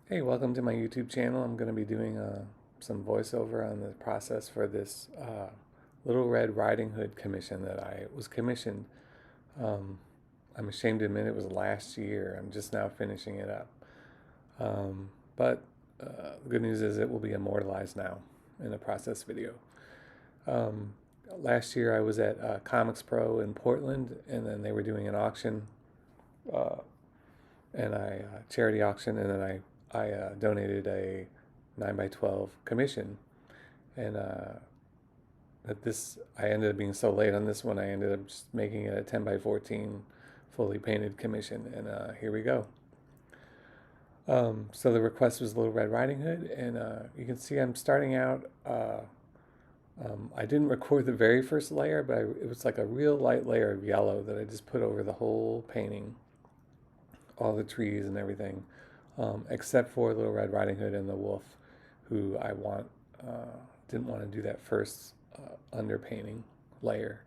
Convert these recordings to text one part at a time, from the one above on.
Hey, welcome to my YouTube channel. I'm going to be doing some voiceover on the process for this Little Red Riding Hood commission that I was commissioned. Um, I'm ashamed to admit it was last year. I'm just now finishing it up. But the good news is it will be immortalized now in a process video. Um, Last year I was at Comics Pro in Portland, and then they were doing an auction, uh, and I charity auction, and then I donated a 9 by 12 commission, and at this I ended up being so late on this one I ended up just making it a 10 by 14 fully painted commission, and here we go. So the request was Little Red Riding Hood, and you can see I'm starting out. I didn't record the very first layer, but it was like a real light layer of yellow that I just put over the whole painting, all the trees and everything, except for Little Red Riding Hood and the wolf, who didn't want to do that first underpainting layer.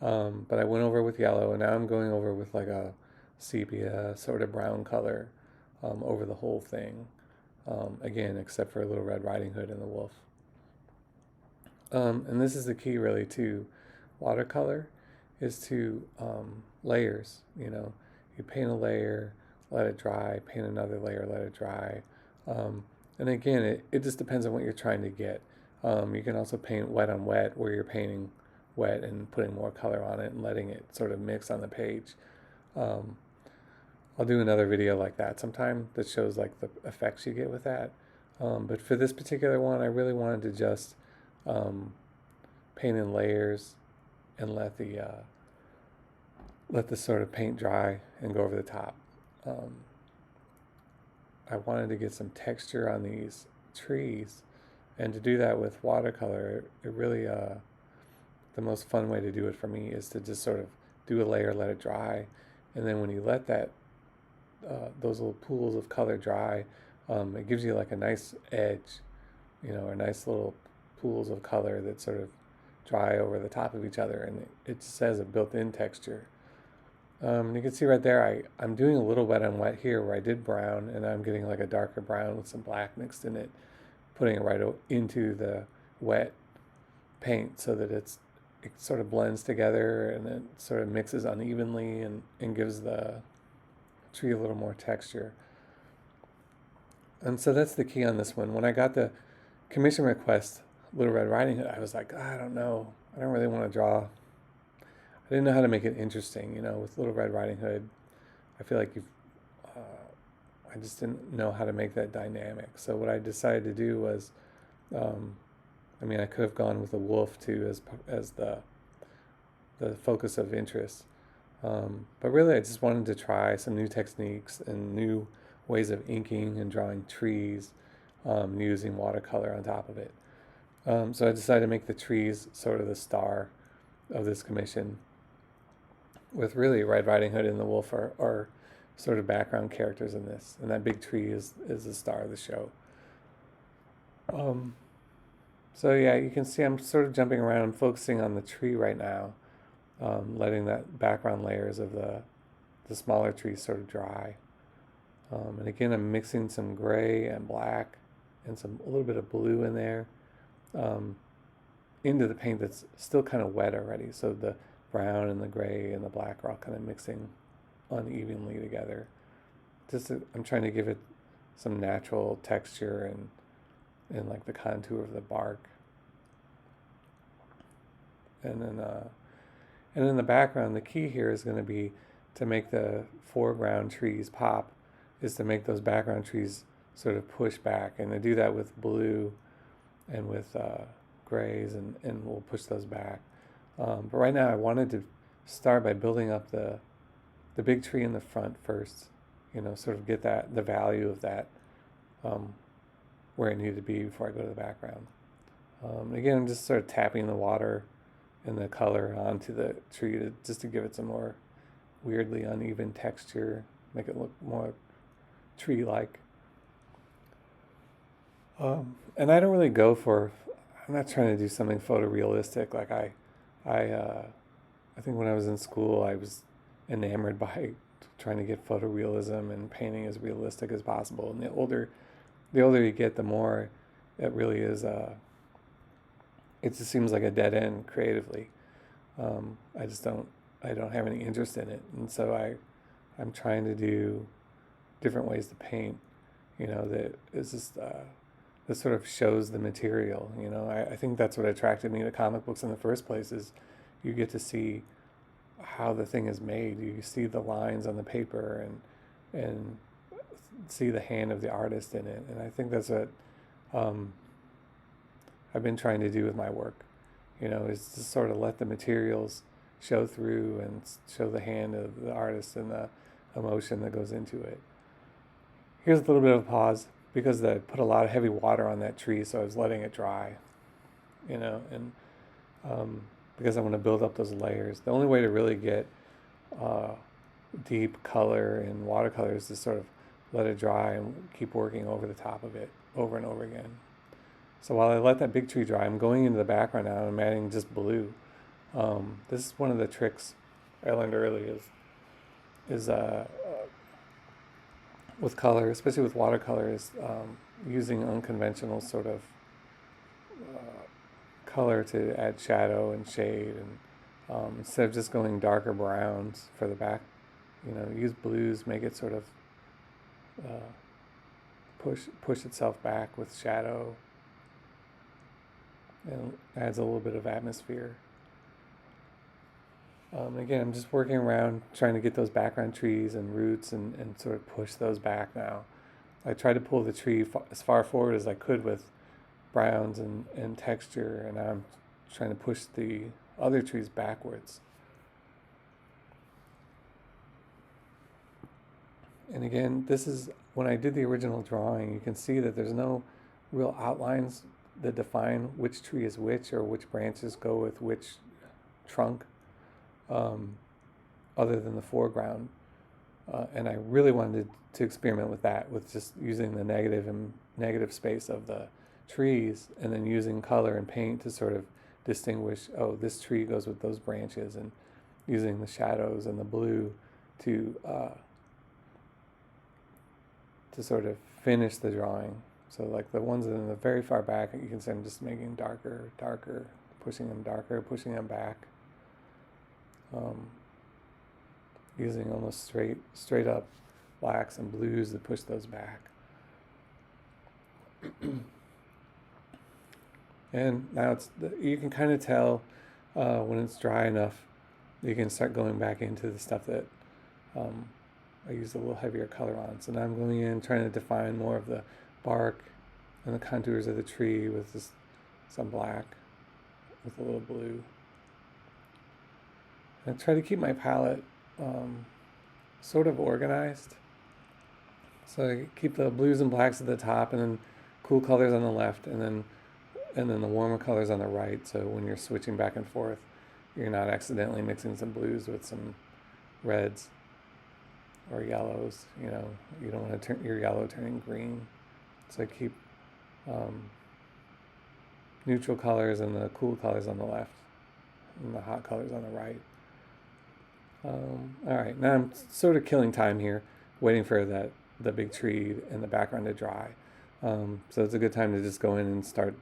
But I went over with yellow, and now I'm going over with like a sepia sort of brown color over the whole thing. Again, except for Little Red Riding Hood and the wolf. And this is the key really to watercolor, is to layers. You paint a layer, let it dry, paint another layer, let it dry. And again, it just depends on what you're trying to get. You can also paint wet on wet, where you're painting wet and putting more color on it and letting it sort of mix on the page. Um, I'll do another video like that sometime that shows like the effects you get with that. But for this particular one, I really wanted to just um, paint in layers and let the sort of paint dry and go over the top. Um, I wanted to get some texture on these trees, and to do that with watercolor, it really the most fun way to do it for me is to just sort of do a layer, let it dry, and then when you let that those little pools of color dry, it gives you like a nice edge, or nice little pools of color that sort of dry over the top of each other, and it just has a built-in texture. You can see right there, I'm doing a little wet on wet here where I did brown, and I'm getting like a darker brown with some black mixed in it, putting it right into the wet paint so that it sort of blends together and it sort of mixes unevenly and gives the tree a little more texture. And so that's the key on this one. When I got the commission request, Little Red Riding Hood, I was like, I don't know. I don't really want to draw. I didn't know how to make it interesting, with Little Red Riding Hood. I feel like I just didn't know how to make that dynamic. So what I decided to do was, I could have gone with a wolf too as the focus of interest. But really, I just wanted to try some new techniques and new ways of inking and drawing trees using watercolor on top of it. So I decided to make the trees sort of the star of this commission, with really Red Riding Hood and the wolf are sort of background characters in this, and that big tree is the star of the show. Um, so yeah, you can see I'm sort of jumping around. I'm focusing on the tree right now, letting that background layers of the smaller trees sort of dry. And again, I'm mixing some gray and black and a little bit of blue in there, um, into the paint that's still kind of wet already. So the brown and the gray and the black are all kind of mixing unevenly together. I'm trying to give it some natural texture and like the contour of the bark. And then in the background, the key here is going to be to make the foreground trees pop, is to make those background trees sort of push back, and I do that with blue and with grays, and we'll push those back. But right now I wanted to start by building up the big tree in the front first, sort of get the value of that um, where it needed to be before I go to the background. Again, I'm just sort of tapping the water and the color onto the tree just to give it some more weirdly uneven texture, make it look more tree-like. And I don't really go for. I'm not trying to do something photorealistic. Like I think when I was in school, I was enamored by trying to get photorealism and painting as realistic as possible. And the older you get, the more it really is. It just seems like a dead end creatively. I just don't. I don't have any interest in it, and so I'm trying to do different ways to paint. That is just that sort of shows the material. I think that's what attracted me to comic books in the first place. Is you get to see how the thing is made. You see the lines on the paper and see the hand of the artist in it. And I think that's what um, I've been trying to do with my work. Is to sort of let the materials show through and show the hand of the artist and the emotion that goes into it. Here's a little bit of a pause because I put a lot of heavy water on that tree, so I was letting it dry. And because I want to build up those layers. The only way to really get uh, deep color in watercolor is to sort of let it dry and keep working over the top of it over and over again. So while I let that big tree dry, I'm going into the background now and I'm adding just blue. This is one of the tricks I learned early is with color, especially with watercolor, is using unconventional sort of color to add shadow and shade, and instead of just going darker browns for the back, use blues, make it sort of uh, push itself back with shadow, and adds a little bit of atmosphere. Again, I'm just working around trying to get those background trees and roots and sort of push those back now. I tried to pull the tree as far forward as I could with browns and texture, and now I'm trying to push the other trees backwards. And again, this is when I did the original drawing, you can see that there's no real outlines that define which tree is which or which branches go with which trunk, um, other than the foreground. And I really wanted to experiment with that, with just using the negative and negative space of the trees, and then using color and paint to sort of distinguish, oh, this tree goes with those branches, and using the shadows and the blue to sort of finish the drawing. So like the ones in the very far back, you can see I'm just making darker, pushing them back, using almost straight up blacks and blues to push those back. And now you can kind of tell when it's dry enough, you can start going back into the stuff that I used a little heavier color on. So now I'm going in trying to define more of the bark and the contours of the tree with some black with a little blue. And I try to keep my palette sort of organized. So I keep the blues and blacks at the top, and then cool colors on the left, and then the warmer colors on the right. So when you're switching back and forth, you're not accidentally mixing some blues with some reds or yellows. You don't want to turn your yellow turning green. So I keep neutral colors and the cool colors on the left, and the hot colors on the right. All right, now I'm sort of killing time here, waiting for the big tree in the background to dry. So it's a good time to just go in and start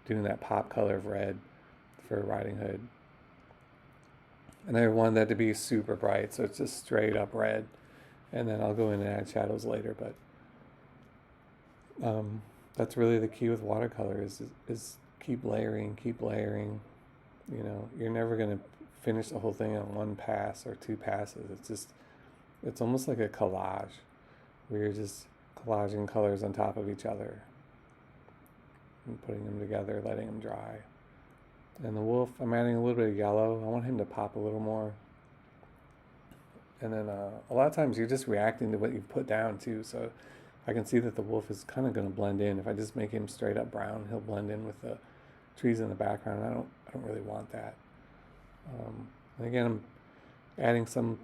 doing that pop color of red for Riding Hood. And I want that to be super bright, so it's just straight up red. And then I'll go in and add shadows later. But that's really the key with watercolor is keep layering. You're never going to finish the whole thing in one pass or two passes. It's almost like a collage where you're just collaging colors on top of each other and putting them together, letting them dry. And the wolf, I'm adding a little bit of yellow. I want him to pop a little more. And then a lot of times you're just reacting to what you've put down too. So I can see that the wolf is kind of going to blend in. If I just make him straight up brown, he'll blend in with the trees in the background. I don't really want that. And again, I'm adding some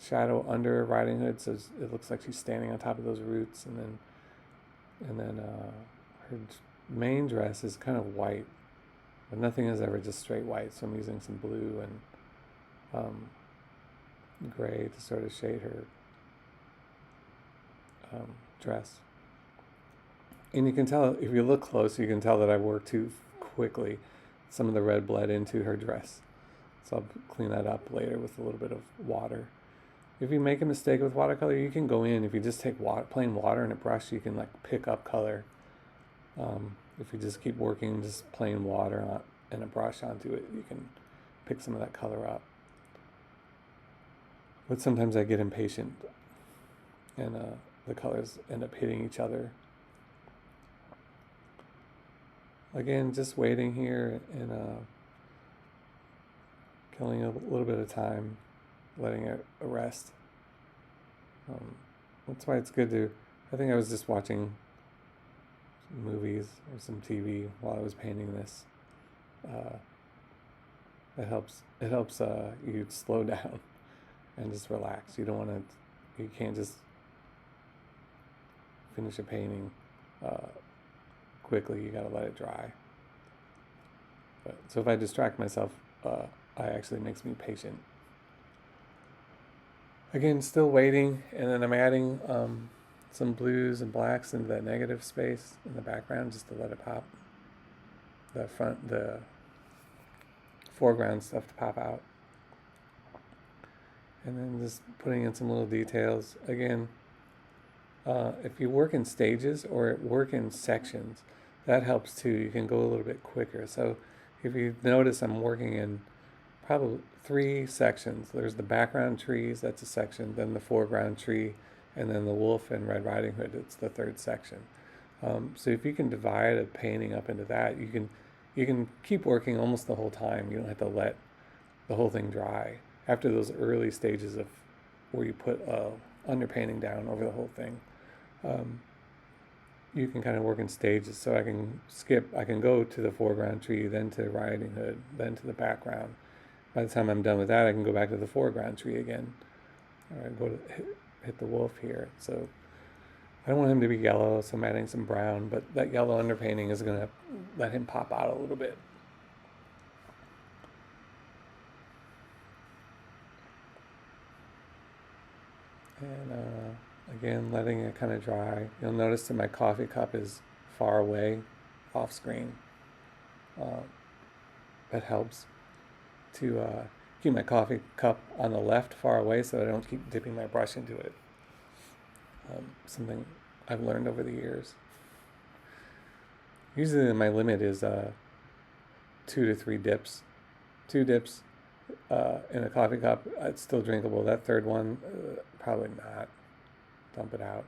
shadow under Riding Hood, so it looks like she's standing on top of those roots. And then her main dress is kind of white, but nothing is ever just straight white. So I'm using some blue and gray to sort of shade her dress. And you can tell, if you look close, you can tell that I worked too quickly. Some of the red bled into her dress. So I'll clean that up later with a little bit of water. If you make a mistake with watercolor, you can go in. If you just take plain water and a brush, you can like pick up color. If you just keep working just plain water and a brush onto it, you can pick some of that color up. But sometimes I get impatient and the colors end up hitting each other. Again, just waiting here and killing a little bit of time, letting it rest. That's why it's good to, I think I was just watching movies or some TV while I was painting this. It helps you slow down and just relax. You don't want to, you can't just finish a painting quickly. You got to let it dry. So if I distract myself, it actually makes me patient. Again, still waiting, and then I'm adding some blues and blacks into that negative space in the background just to let it pop. The foreground stuff to pop out. And then just putting in some little details. Again, if you work in stages or work in sections, that helps too. You can go a little bit quicker. So if you notice, I'm working in probably 3 sections. There's the background trees, that's a section, then the foreground tree, and then the wolf and Red Riding Hood, it's the 3rd section. So if you can divide a painting up into that, you can keep working almost the whole time. You don't have to let the whole thing dry. After those early stages of where you put underpainting down over the whole thing, you can kind of work in stages. So I can go to the foreground tree, then to Riding Hood, then to the background. By the time I'm done with that, I can go back to the foreground tree again. Or go to hit the wolf here. So I don't want him to be yellow, so I'm adding some brown, but that yellow underpainting is going to let him pop out a little bit. And again, letting it kind of dry. You'll notice that my coffee cup is far away, off screen. That helps to keep my coffee cup on the left far away so I don't keep dipping my brush into it. Something I've learned over the years. Usually my limit is 2 to 3 dips. 2 dips in a coffee cup, it's still drinkable. That 3rd one, probably not. Dump it out.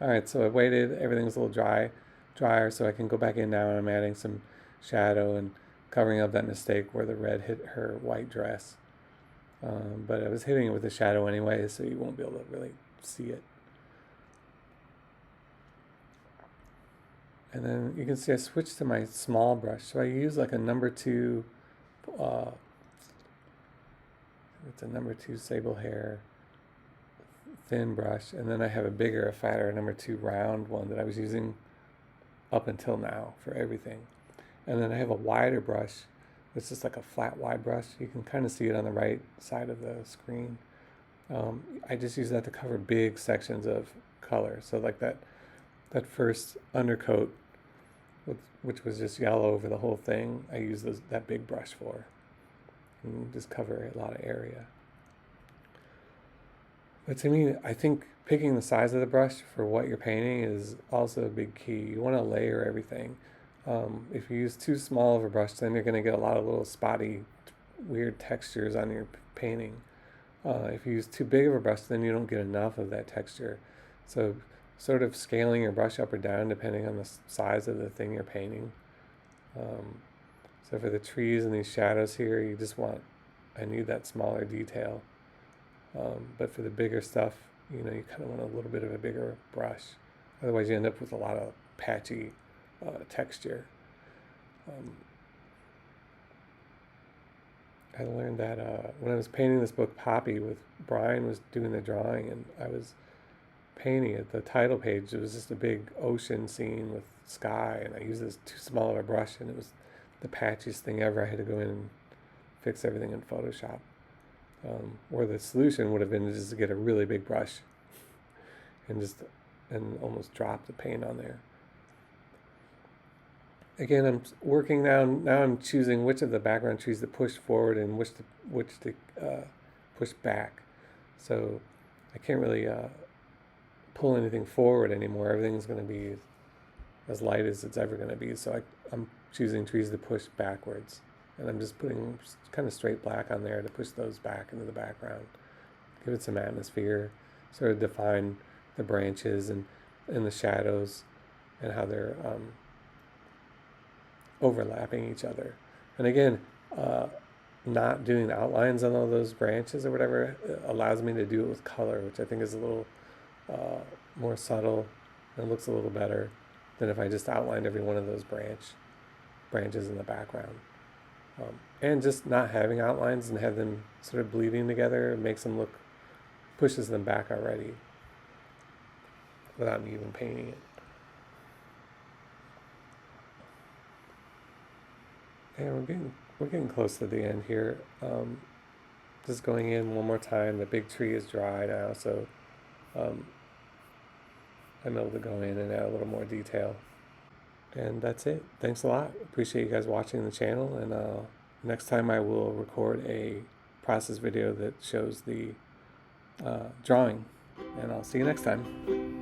Alright, so I waited. Everything's a little drier, so I can go back in now, and I'm adding some shadow and covering up that mistake where the red hit her white dress. But I was hitting it with the shadow anyway, so you won't be able to really see it. And then you can see I switched to my small brush. So I use like a number 2, it's a number 2 sable hair thin brush, and then I have a fatter number 2 round one that I was using up until now for everything. And then I have a wider brush. It's just like a flat wide brush. You can kind of see it on the right side of the screen. I just use that to cover big sections of color. So like that first undercoat, which was just yellow over the whole thing, I use that big brush for. And just cover a lot of area. But to me, I think picking the size of the brush for what you're painting is also a big key. You want to layer everything. If you use too small of a brush, then you're going to get a lot of little spotty, weird textures on your painting. If you use too big of a brush, then you don't get enough of that texture. So sort of scaling your brush up or down depending on the size of the thing you're painting. So for the trees and these shadows here, I need that smaller detail. But for the bigger stuff, you kind of want a little bit of a bigger brush. Otherwise you end up with a lot of patchy texture. I learned that when I was painting this book, Poppy, with Brian was doing the drawing, and I was painting it. The title page, it was just a big ocean scene with sky, and I used this too small of a brush, and it was the patchiest thing ever. I had to go in and fix everything in Photoshop. Where the solution would have been just to get a really big brush and almost drop the paint on there. Again, I'm working now. Now I'm choosing which of the background trees to push forward and which to push back. So I can't really pull anything forward anymore. Everything's going to be as light as it's ever going to be. So I'm choosing trees to push backwards, and I'm just putting kind of straight black on there to push those back into the background, give it some atmosphere, sort of define the branches and the shadows and how they're overlapping each other. And again, not doing outlines on all those branches or whatever allows me to do it with color, which I think is a little more subtle and looks a little better than if I just outlined every one of those branches in the background. And just not having outlines and have them sort of bleeding together makes them look, pushes them back already without me even painting it. And we're getting close to the end here. Just going in one more time. The big tree is dry now, so I'm able to go in and add a little more detail. And that's it. Thanks a lot. Appreciate you guys watching the channel. And next time I will record a process video that shows the drawing. And I'll see you next time.